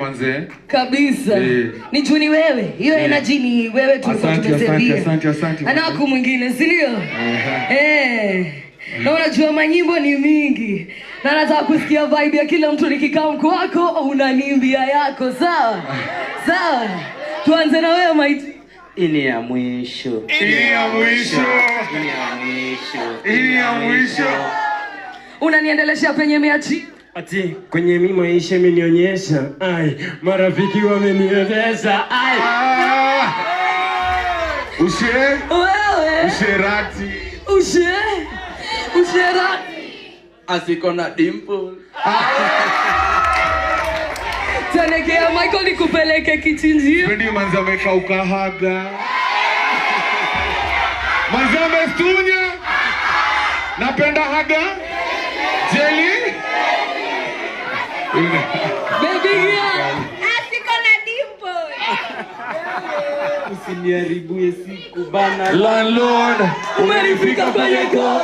manze. Kabisa. Ni juni wewe. Hiyo energy ni wewe tulikuwa tumesaidia. Asante. Anaku mwingine, si ndio? Na unajua manyimbo ni mingi. Na nataka kusikia vibe ya kila mtu nikikaa kwako unaniimbia yako, sawa? Sawa. Tuanze na wewe Maiti. Ini ya mwisho. Unaniendelesha penye miachi? Ati kwenye mimi maisha imenionyesha. Marafiki wamenieleza. Usherati. Asiko na dimple. Tanekea Michael nikupeleke kichinjio. Ndio manza amekauka haga. Manza amestunya. Napenda haga. Jelly. Baby girl. Asiko na dimple. Usiniharibie siku bana. Landlord. Umenifika kwenye goal.